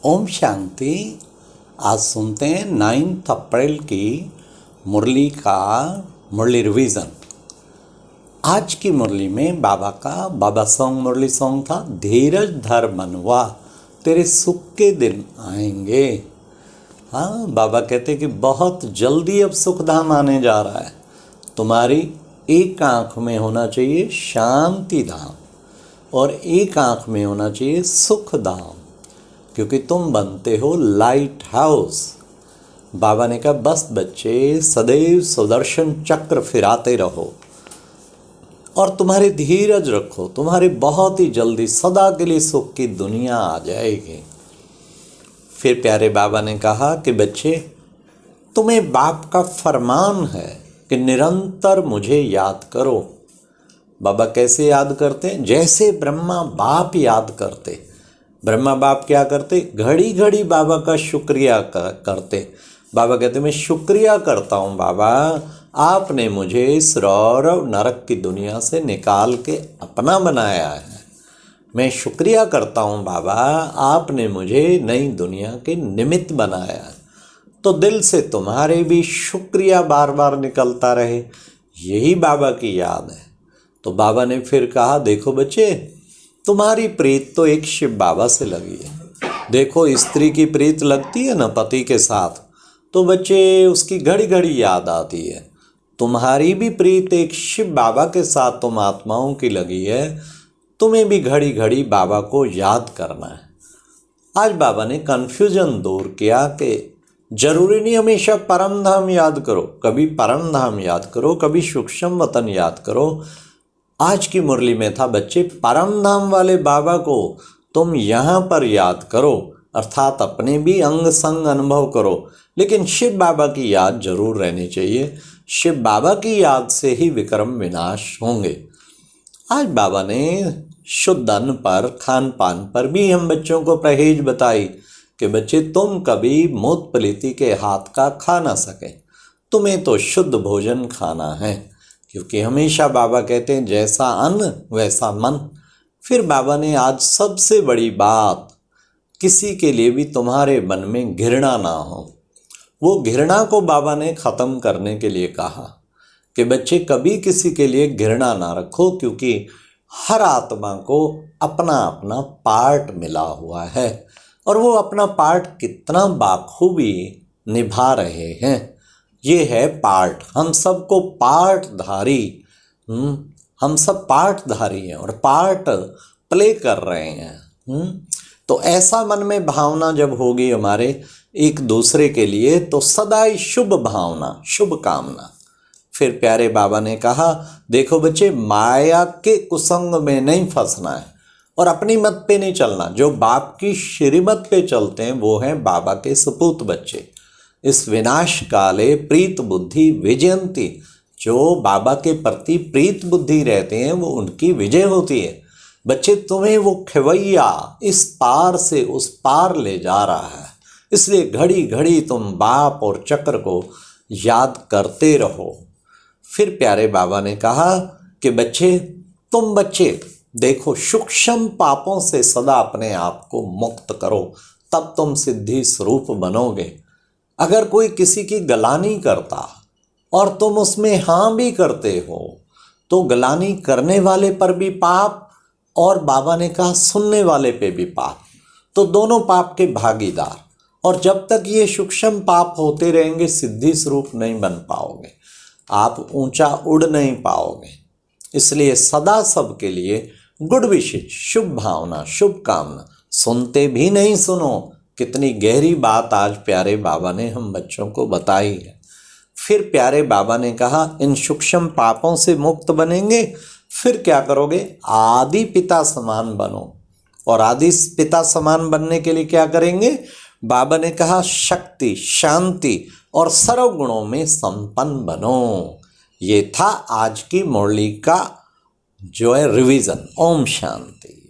ओम शांति। आज सुनते हैं 9 अप्रैल की मुरली का मुरली रिवीजन। आज की मुरली में बाबा सॉन्ग मुरली सॉन्ग था, धीरज धर मनवा तेरे सुख के दिन आएंगे। हाँ, बाबा कहते कि बहुत जल्दी अब सुख धाम आने जा रहा है। तुम्हारी एक आँख में होना चाहिए शांति धाम और एक आँख में होना चाहिए सुख धाम, क्योंकि तुम बनते हो लाइट हाउस। बाबा ने कहा बस बच्चे सदैव सुदर्शन चक्र फिराते रहो और तुम्हारे धीरज रखो, तुम्हारे बहुत ही जल्दी सदा के लिए सुख की दुनिया आ जाएगी। फिर प्यारे बाबा ने कहा कि बच्चे तुम्हें बाप का फरमान है कि निरंतर मुझे याद करो। बाबा कैसे याद करते हैं? जैसे ब्रह्मा बाप याद करते। ब्रह्मा बाप क्या करते? घड़ी घड़ी बाबा का शुक्रिया करते। बाबा कहते मैं शुक्रिया करता हूँ बाबा, आपने मुझे इस रौरव नरक की दुनिया से निकाल के अपना बनाया है। मैं शुक्रिया करता हूँ बाबा, आपने मुझे नई दुनिया के निमित्त बनाया है। तो दिल से तुम्हारे भी शुक्रिया बार बार निकलता रहे, यही बाबा की याद है। तो बाबा ने फिर कहा देखो बच्चे, तुम्हारी प्रीत तो एक शिव बाबा से लगी है। देखो स्त्री की प्रीत लगती है ना पति के साथ, तो बच्चे उसकी घड़ी घड़ी याद आती है। तुम्हारी भी प्रीत एक शिव बाबा के साथ तुम आत्माओं की लगी है, तुम्हें भी घड़ी घड़ी बाबा को याद करना है। आज बाबा ने कन्फ्यूजन दूर किया कि जरूरी नहीं हमेशा परम धाम याद करो, कभी परम धाम याद करो, कभी सूक्ष्म वतन याद करो। आज की मुरली में था बच्चे परम धाम वाले बाबा को तुम यहाँ पर याद करो, अर्थात अपने भी अंग संग अनुभव करो, लेकिन शिव बाबा की याद जरूर रहनी चाहिए। शिव बाबा की याद से ही विक्रम विनाश होंगे। आज बाबा ने शुद्ध अन्न पर, खान पान पर भी हम बच्चों को परहेज बताई कि बच्चे तुम कभी मूत पलीती के हाथ का खा ना सके, तुम्हें तो शुद्ध भोजन खाना है, क्योंकि हमेशा बाबा कहते हैं जैसा अन्न वैसा मन। फिर बाबा ने आज सबसे बड़ी बात, किसी के लिए भी तुम्हारे मन में घृणा ना हो, वो घृणा को बाबा ने ख़त्म करने के लिए कहा कि बच्चे कभी किसी के लिए घृणा ना रखो, क्योंकि हर आत्मा को अपना अपना पार्ट मिला हुआ है और वो अपना पार्ट कितना बाखूबी निभा रहे हैं। ये है पार्ट, हम सबको पार्टधारी, हम सब पार्टधारी हैं और पार्ट प्ले कर रहे हैं। तो ऐसा मन में भावना जब होगी हमारे एक दूसरे के लिए, तो सदा ही शुभ भावना, शुभ कामना। फिर प्यारे बाबा ने कहा देखो बच्चे, माया के कुसंग में नहीं फंसना है और अपनी मत पे नहीं चलना। जो बाप की श्रीमत पे चलते हैं वो हैं बाबा के सपूत बच्चे। इस विनाश काले प्रीत बुद्धि विजयंती, जो बाबा के प्रति प्रीत बुद्धि रहते हैं वो उनकी विजय होती है। बच्चे तुम्हें वो खवैया इस पार से उस पार ले जा रहा है, इसलिए घड़ी घड़ी तुम बाप और चक्र को याद करते रहो। फिर प्यारे बाबा ने कहा कि बच्चे तुम बच्चे देखो, सूक्ष्म पापों से सदा अपने आप को मुक्त करो, तब तुम सिद्धि स्वरूप बनोगे। अगर कोई किसी की गलानी करता और तुम उसमें हाँ भी करते हो, तो गलानी करने वाले पर भी पाप और बाबा ने कहा सुनने वाले पे भी पाप, तो दोनों पाप के भागीदार। और जब तक ये सूक्ष्म पाप होते रहेंगे सिद्धि स्वरूप नहीं बन पाओगे, आप ऊंचा उड़ नहीं पाओगे। इसलिए सदा सबके लिए गुड विशेष, शुभ भावना, शुभ कामना। सुनते भी नहीं सुनो, कितनी गहरी बात आज प्यारे बाबा ने हम बच्चों को बताई है। फिर प्यारे बाबा ने कहा इन सूक्ष्म पापों से मुक्त बनेंगे, फिर क्या करोगे? आदि पिता समान बनो। और आदि पिता समान बनने के लिए क्या करेंगे? बाबा ने कहा शक्ति, शांति और सर्व गुणों में संपन्न बनो। ये था आज की मुरली का जो है रिवीजन। ओम शांति।